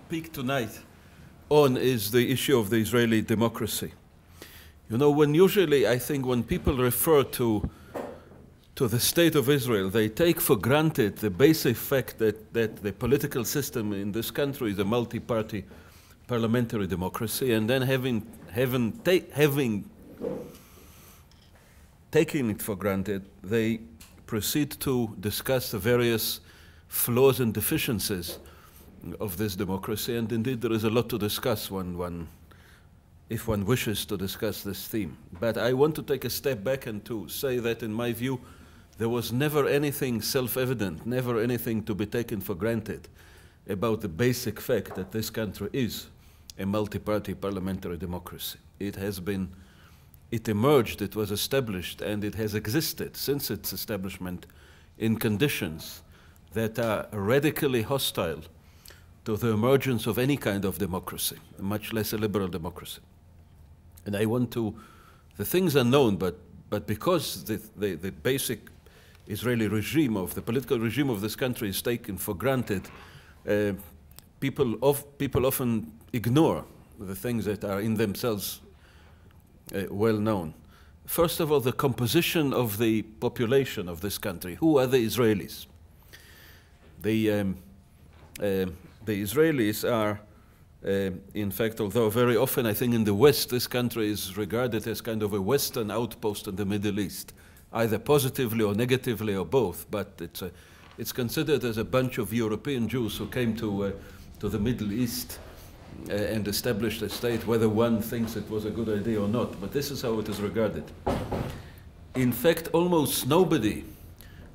speak tonight on is the issue of the Israeli democracy. You know, I think when people refer to the state of Israel, they take for granted the basic fact that the political system in this country is a multi-party parliamentary democracy, and then having taken it for granted, they proceed to discuss the various flaws and deficiencies of this democracy, and indeed there is a lot to discuss if one wishes to discuss this theme. But I want to take a step back and to say that, in my view, there was never anything self-evident, never anything to be taken for granted about the basic fact that this country is a multi-party parliamentary democracy. It emerged, it was established, and it has existed since its establishment in conditions that are radically hostile to the emergence of any kind of democracy, much less a liberal democracy. And the things are known, but because the basic Israeli regime the political regime of this country is taken for granted, people often ignore the things that are in themselves well known. First of all, the composition of the population of this country. Who are the Israelis? The Israelis are, in fact, although very often I think in the West, this country is regarded as kind of a Western outpost in the Middle East, either positively or negatively or both, but it's considered as a bunch of European Jews who came to the Middle East and established a state, whether one thinks it was a good idea or not, but this is how it is regarded. In fact, almost nobody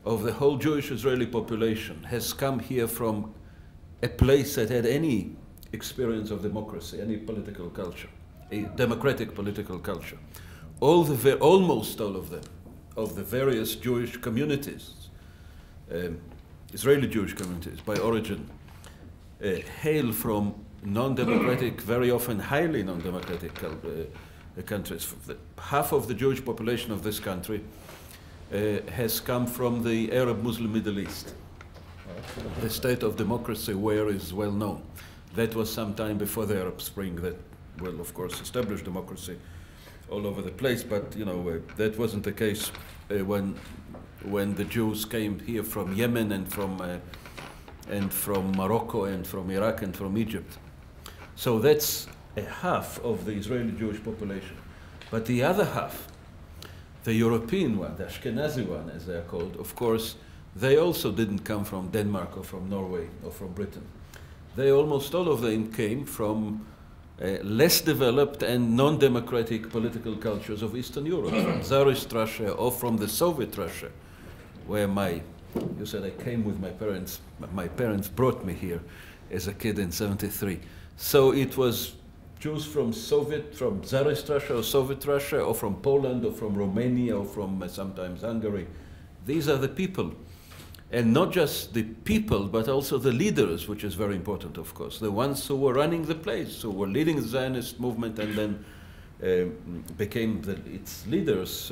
of the whole Jewish Israeli population has come here from a place that had any experience of democracy, any political culture, a democratic political culture. Almost all of them, of the various Jewish communities, Israeli Jewish communities by origin, hail from non-democratic, very often highly non-democratic countries. Half of the Jewish population of this country has come from the Arab Muslim Middle East. The state of democracy where is well known. That was some time before the Arab Spring that will, of course, establish democracy all over the place, but you know, that wasn't the case when the Jews came here from Yemen and from Morocco and from Iraq and from Egypt. So that's a half of the Israeli Jewish population. But the other half, the European one, the Ashkenazi one, as they are called, of course, they also didn't come from Denmark or from Norway or from Britain. Almost all of them came from less developed and non-democratic political cultures of Eastern Europe, from Tsarist Russia or from the Soviet Russia, where you said I came with my parents. My parents brought me here as a kid in '73. So it was Jews from Tsarist Russia or Soviet Russia, or from Poland or from Romania or from sometimes Hungary. These are the people. And not just the people, but also the leaders, which is very important, of course. The ones who were running the place, who were leading the Zionist movement and then became its leaders.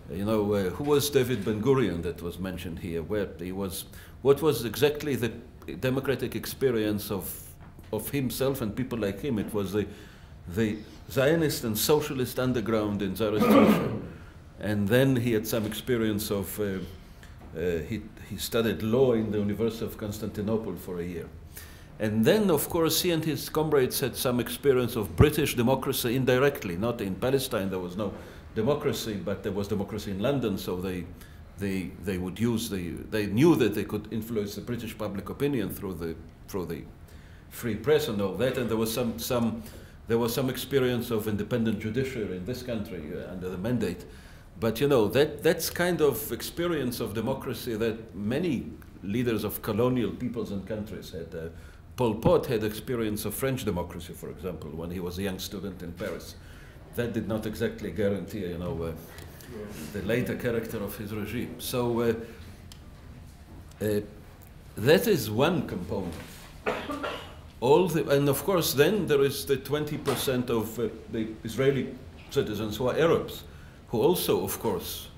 Who was David Ben-Gurion that was mentioned here? What was exactly the democratic experience of himself and people like him? It was the Zionist and socialist underground in Tsarist Russia. And then he had some experience of, he studied law in the University of Constantinople for a year. And then, of course, he and his comrades had some experience of British democracy indirectly. Not in Palestine, there was no democracy, but there was democracy in London, so they would use they knew that they could influence the British public opinion through the free press and all that, and there was some experience of independent judiciary in this country under the mandate. But you know, that's kind of experience of democracy that many leaders of colonial peoples and countries had. Pol Pot had experience of French democracy, for example, when he was a young student in Paris. That did not exactly guarantee, the later character of his regime. So that is one component. And of course, then there is the 20% of the Israeli citizens who are Arabs, who also, of course,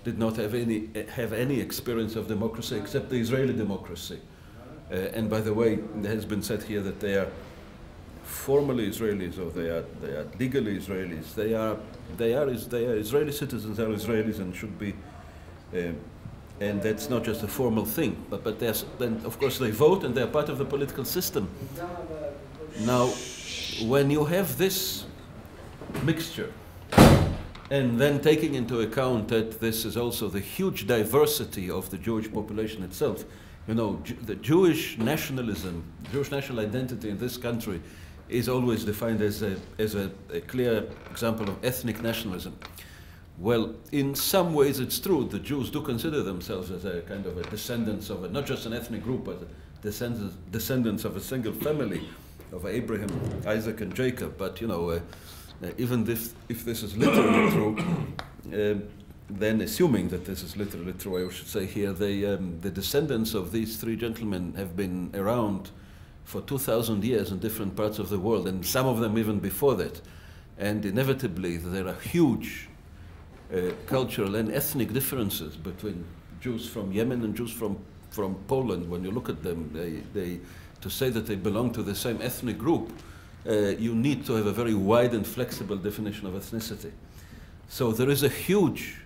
did not have any experience of democracy except the Israeli democracy. And by the way, it has been said here that they are formally Israelis or they are legally Israelis. They are Israeli citizens, are Israelis and should be, and that's not just a formal thing. But then of course they vote and they are part of the political system. Now, when you have this mixture, and then taking into account that this is also the huge diversity of the Jewish population itself, you know, the Jewish nationalism, Jewish national identity in this country is always defined as a clear example of ethnic nationalism. Well, in some ways it's true. The Jews do consider themselves as a kind of a descendants of not just an ethnic group, but descendants of a single family, of Abraham, Isaac, and Jacob. But you know, even if this is literally true, then assuming that this is literally true, I should say here, the descendants of these three gentlemen have been around for 2,000 years in different parts of the world, and some of them even before that. And inevitably, there are huge cultural and ethnic differences between Jews from Yemen and Jews from Poland. When you look at them, to say that they belong to the same ethnic group, you need to have a very wide and flexible definition of ethnicity. So there is a huge,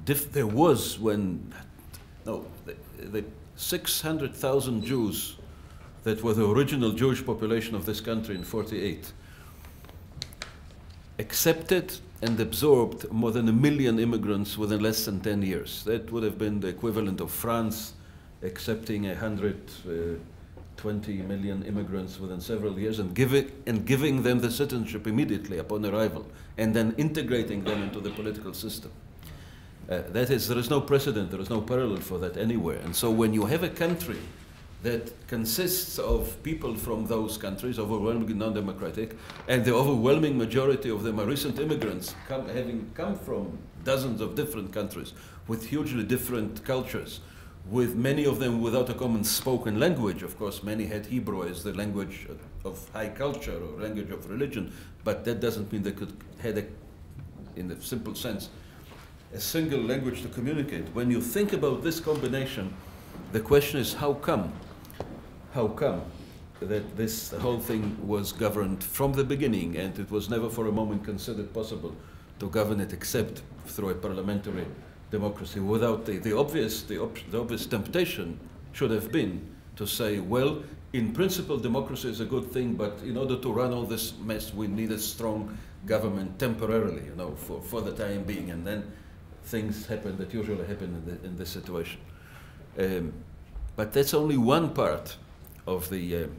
there was when, no, the 600,000 Jews that were the original Jewish population of this country in 48 accepted and absorbed more than 1 million immigrants within less than 10 years. That would have been the equivalent of France accepting 120 million immigrants within several years and giving them the citizenship immediately upon arrival, and then integrating them into the political system. That is, there is no precedent, there is no parallel for that anywhere. And so when you have a country that consists of people from those countries, overwhelmingly non-democratic, and the overwhelming majority of them are recent immigrants having come from dozens of different countries with hugely different cultures, with many of them without a common spoken language. Of course, many had Hebrew as the language of high culture or language of religion, but that doesn't mean they could have, in the simple sense, a single language to communicate. When you think about this combination, the question is how come that this whole thing was governed from the beginning, and it was never for a moment considered possible to govern it except through a parliamentary democracy, without the obvious temptation should have been to say, well, in principle democracy is a good thing, but in order to run all this mess we need a strong government temporarily, you know, for the time being, and then things happen that usually happen in this situation. But that's only one part of the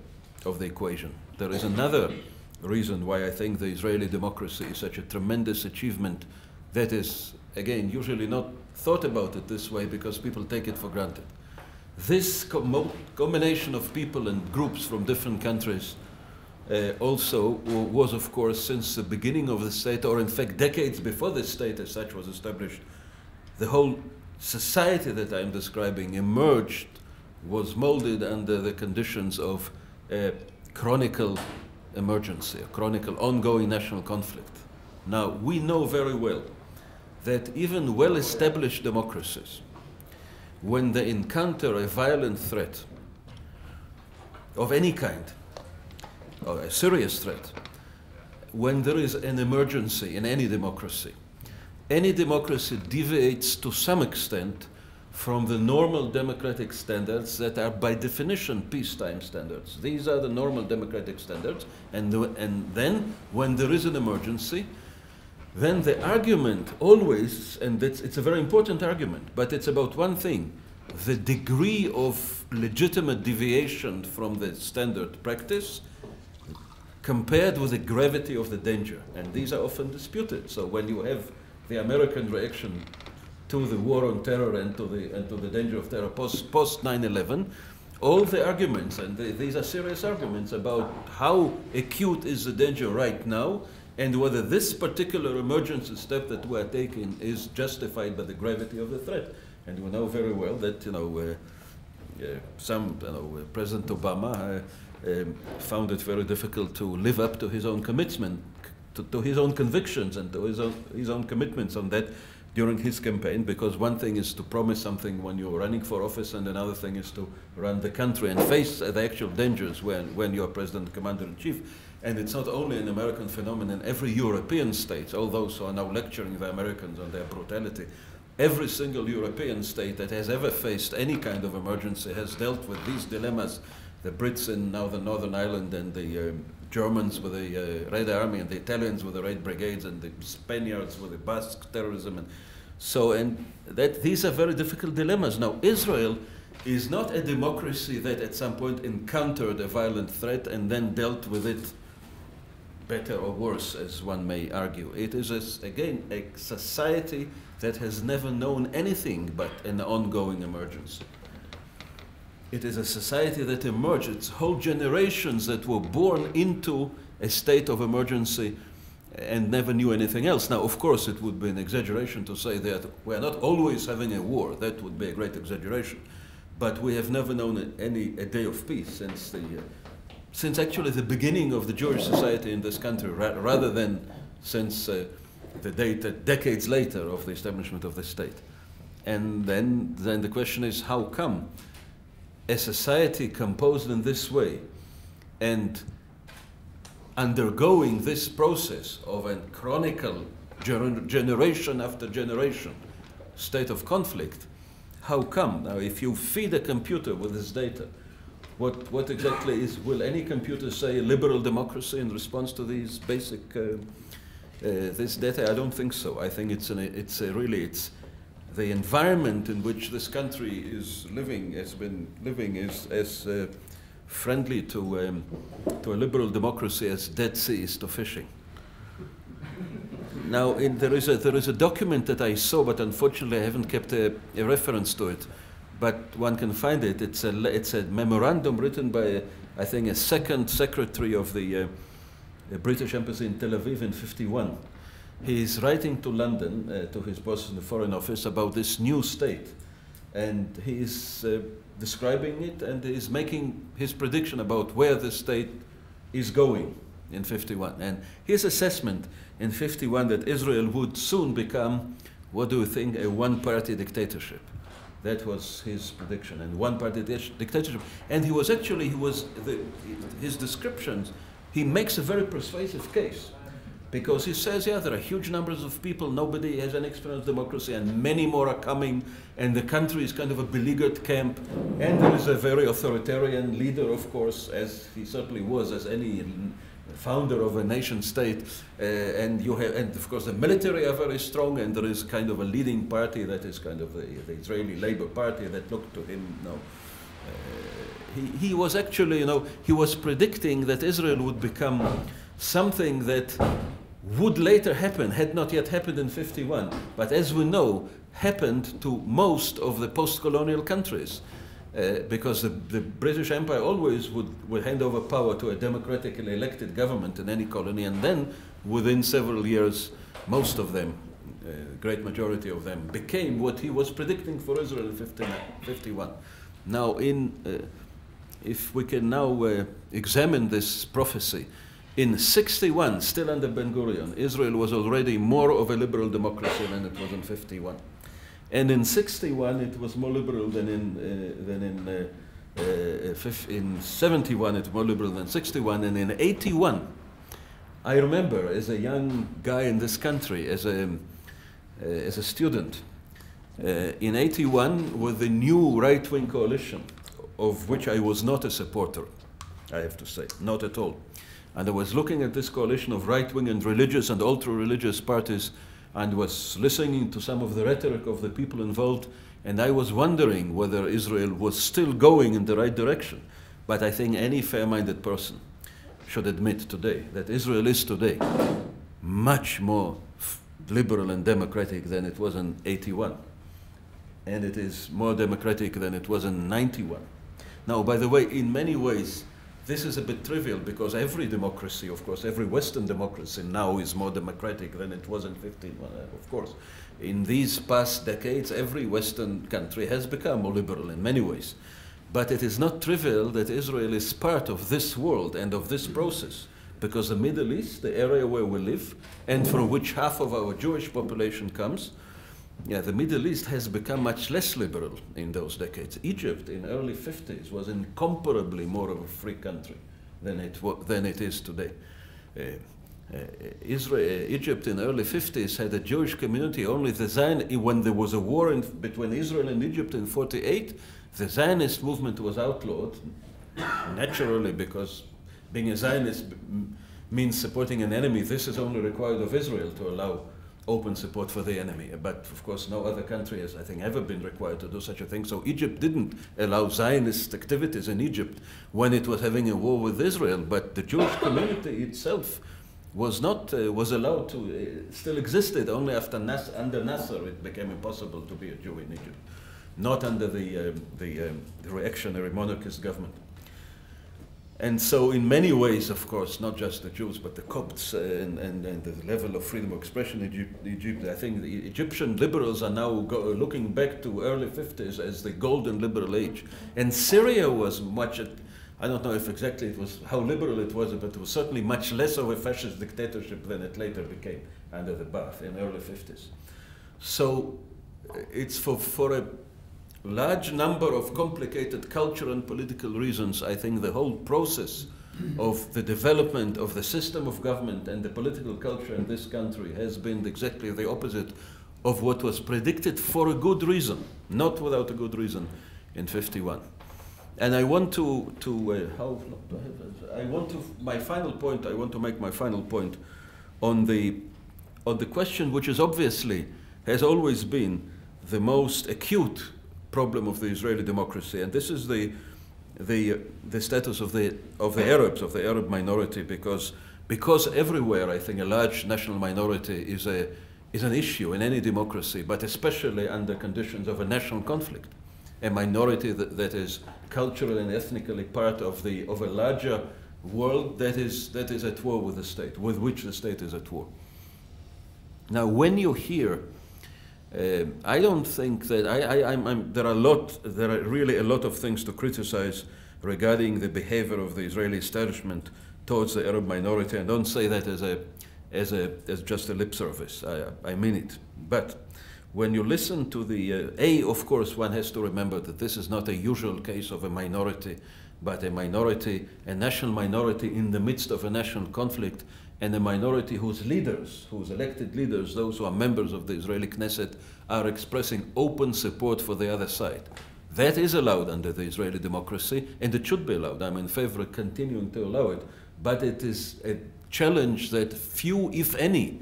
equation. There is another reason why I think the Israeli democracy is such a tremendous achievement that is, again, usually not thought about it this way because people take it for granted. This combination of people and groups from different countries also was, of course, since the beginning of the state, or in fact decades before the state as such was established, the whole society that I'm describing emerged, was molded under the conditions of chronicle emergency, a chronicle ongoing national conflict. Now, we know very well that even well-established democracies, when they encounter a violent threat of any kind, or a serious threat, when there is an emergency in any democracy deviates to some extent from the normal democratic standards that are by definition peacetime standards. These are the normal democratic standards, and then when there is an emergency, then the argument always, and it's a very important argument, but it's about one thing: the degree of legitimate deviation from the standard practice compared with the gravity of the danger. And these are often disputed. So when you have the American reaction to the war on terror and to the danger of terror post 9/11, all the arguments, and these are serious arguments about how acute is the danger right now, and whether this particular emergency step that we are taking is justified by the gravity of the threat. And we know very well that President Obama found it very difficult to live up to his own commitment, to his own convictions, and to his own commitments on that, during his campaign, because one thing is to promise something when you're running for office, and another thing is to run the country and face the actual dangers when you're president, commander-in-chief. And it's not only an American phenomenon. Every European state, all those who are now lecturing the Americans on their brutality, every single European state that has ever faced any kind of emergency has dealt with these dilemmas. The Brits in now the Northern Ireland, and the Germans with the Red Army, and the Italians with the Red Brigades, and the Spaniards with the Basque terrorism. And these are very difficult dilemmas. Now, Israel is not a democracy that at some point encountered a violent threat and then dealt with it better or worse, as one may argue. It is, again, a society that has never known anything but an ongoing emergency. It is a society that emerged. It's whole generations that were born into a state of emergency and never knew anything else. Now, of course, it would be an exaggeration to say that we're not always having a war. That would be a great exaggeration. But we have never known a day of peace since actually the beginning of the Jewish society in this country, rather than since the date decades later of the establishment of the state. And then the question is, how come a society composed in this way and undergoing this process of a chronicle, generation after generation, state of conflict, how come? Now, if you feed a computer with this data, what exactly will any computer say, liberal democracy in response to these basic, this data? I don't think so. I think it's the environment in which this country is living, has been living, is as friendly to a liberal democracy as Dead Sea is to fishing. Now, there is a document that I saw, but unfortunately I haven't kept a reference to it. But one can find it. It's a memorandum written by, I think, a second secretary of the British Embassy in Tel Aviv in '51. He's writing to London, to his boss in the Foreign Office, about this new state. And he's describing it, and he's making his prediction about where the state is going in '51. And his assessment in '51 that Israel would soon become, what do you think, a one-party dictatorship. That was his prediction, and one-party dictatorship. And his descriptions, he makes a very persuasive case. Because he says, yeah, there are huge numbers of people, nobody has any experience of democracy, and many more are coming, and the country is kind of a beleaguered camp, and there is a very authoritarian leader, of course, as he certainly was, as any founder of a nation state, and of course the military are very strong, and there is kind of a leading party that is kind of the Israeli Labour Party that looked to him. He was actually, he was predicting that Israel would become something that would later happen, had not yet happened in '51, but as we know, happened to most of the post-colonial countries. Because the British Empire always would hand over power to a democratically elected government in any colony, and then within several years, most of them, great majority of them, became what he was predicting for Israel in '51. Now, if we can now examine this prophecy, in '61, still under Ben-Gurion, Israel was already more of a liberal democracy than it was in '51. And in '61, it was more liberal than in '71, it was more liberal than '61. And in '81, I remember as a young guy in this country, as a student, in '81, with the new right-wing coalition, of which I was not a supporter, I have to say, not at all. And I was looking at this coalition of right-wing and religious and ultra-religious parties, and was listening to some of the rhetoric of the people involved, and I was wondering whether Israel was still going in the right direction. But I think any fair-minded person should admit today that Israel is today much more liberal and democratic than it was in '81. And it is more democratic than it was in '91. Now, by the way, in many ways, this is a bit trivial, because every democracy, of course, every Western democracy now is more democratic than it was in '51, of course. In these past decades, every Western country has become more liberal in many ways. But it is not trivial that Israel is part of this world and of this process, because the Middle East, the area where we live, and from which half of our Jewish population comes, the Middle East has become much less liberal in those decades. Egypt in early 50s was incomparably more of a free country than it is today. Egypt in early 50s had a Jewish community. Only when there was a war between Israel and Egypt in 48, the Zionist movement was outlawed, naturally, because being a Zionist means supporting an enemy. This is only required of Israel to allow open support for the enemy. But of course, no other country has, I think, ever been required to do such a thing. So Egypt didn't allow Zionist activities in Egypt when it was having a war with Israel. But the Jewish community itself was not was allowed to still existed. Only after under Nasser it became impossible to be a Jew in Egypt, not under the reactionary monarchist government. And so in many ways, of course, not just the Jews, but the Copts and the level of freedom of expression in Egypt, I think the Egyptian liberals are now looking back to early 50s as the golden liberal age. And Syria was much, I don't know if exactly it was how liberal it was, but it was certainly much less of a fascist dictatorship than it later became under the Ba'ath in early 50s. So it's for a large number of complicated cultural and political reasons, I think the whole process of the development of the system of government and the political culture in this country has been exactly the opposite of what was predicted for a good reason, not without a good reason, in 51. And I want to make my final point on the question which is obviously has always been the most acute problem of the Israeli democracy, and this is the status of the Arabs, of the Arab minority, because everywhere I think a large national minority is an issue in any democracy, but especially under conditions of a national conflict, a minority that is culturally and ethnically part of a larger world that is at war with the state, with which the state is at war. Now, when you hear I don't think that there are really a lot of things to criticize regarding the behavior of the Israeli establishment towards the Arab minority. And don't say that as just a lip service. I mean it. But when you listen to of course, one has to remember that this is not a usual case of a minority, but a national minority in the midst of a national conflict, and a minority whose elected leaders, those who are members of the Israeli Knesset, are expressing open support for the other side. That is allowed under the Israeli democracy, and it should be allowed. I'm in favor of continuing to allow it, but it is a challenge that few, if any,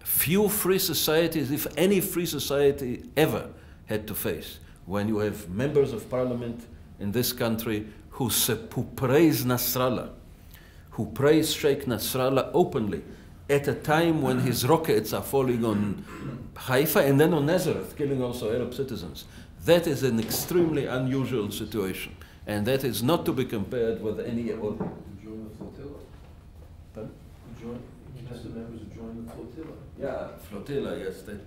free societies, if any free society ever had to face. When you have members of parliament in this country who praise Nasrallah, who praise Sheikh Nasrallah openly at a time when his rockets are falling on Haifa and then on Nazareth, killing also Arab citizens. That is an extremely unusual situation, and that is not to be compared with any other. Join the flotilla. Pardon? The members who joined the flotilla. Yeah, flotilla,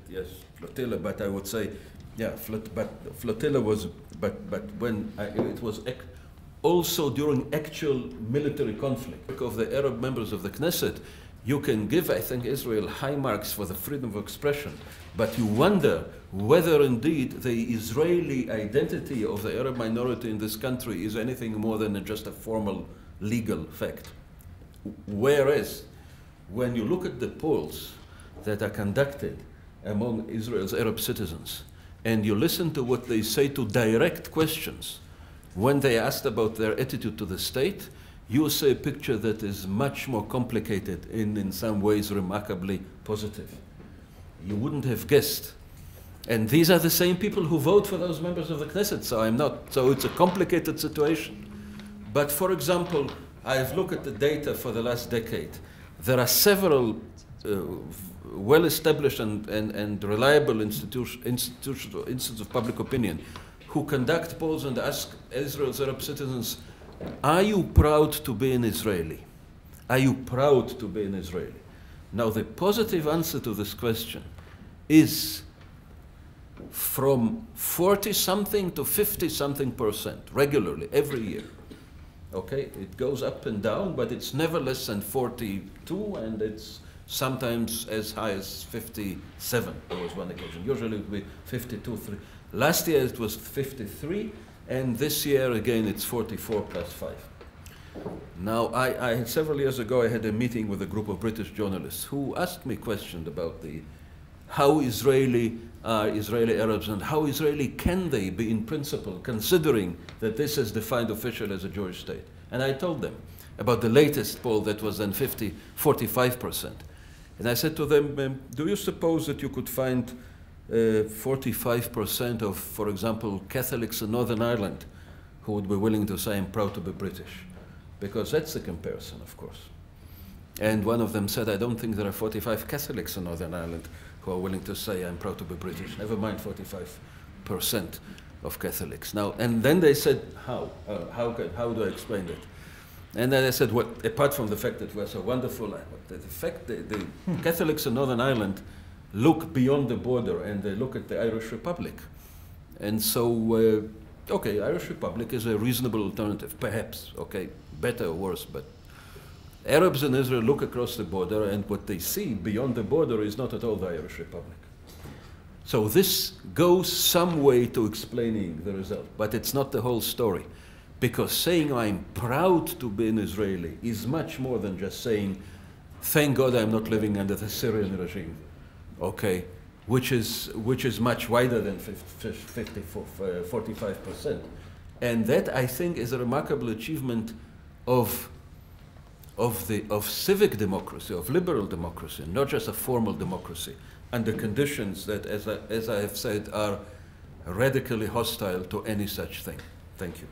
yes, flotilla. But I would say, yeah, flotilla was, but when it was. Also during actual military conflict of the Arab members of the Knesset, you can give, I think, Israel high marks for the freedom of expression, but you wonder whether indeed the Israeli identity of the Arab minority in this country is anything more than just a formal legal fact. Whereas, when you look at the polls that are conducted among Israel's Arab citizens, and you listen to what they say to direct questions, when they asked about their attitude to the state, you see a picture that is much more complicated and in some ways remarkably positive. You wouldn't have guessed. And these are the same people who vote for those members of the Knesset, so it's a complicated situation. But for example, I've looked at the data for the last decade. There are several well-established and reliable institutes of public opinion who conduct polls and ask Israel's Arab citizens, are you proud to be an Israeli? Are you proud to be an Israeli? Now, the positive answer to this question is from 40-something to 50-something% regularly, every year. Okay, it goes up and down, but it's never less than 42, and it's sometimes as high as 57. There was one occasion. Usually it would be 52, 3. Last year it was 53, and this year again it's 44 plus 5. Now, I several years ago I had a meeting with a group of British journalists who asked me questions about how Israeli Arabs and how Israeli can they be in principle, considering that this is defined officially as a Jewish state. And I told them about the latest poll that was then 45%. And I said to them, do you suppose that you could find 45% of, for example, Catholics in Northern Ireland who would be willing to say, I'm proud to be British? Because that's the comparison, of course. And one of them said, I don't think there are 45 Catholics in Northern Ireland who are willing to say, I'm proud to be British. Never mind 45% of Catholics. Now, and then they said, how? How do I explain that? And then I said, well, apart from the fact that we're so wonderful, the fact that the Catholics in Northern Ireland look beyond the border and they look at the Irish Republic. And so, okay, Irish Republic is a reasonable alternative, perhaps, okay, better or worse, but Arabs in Israel look across the border and what they see beyond the border is not at all the Irish Republic. So this goes some way to explaining the result, but it's not the whole story. Because saying I'm proud to be an Israeli is much more than just saying, thank God I'm not living under the Syrian regime, okay, which is much wider than 45%. And that, I think, is a remarkable achievement of civic democracy, of liberal democracy, not just a formal democracy, under conditions that, as I have said, are radically hostile to any such thing. Thank you.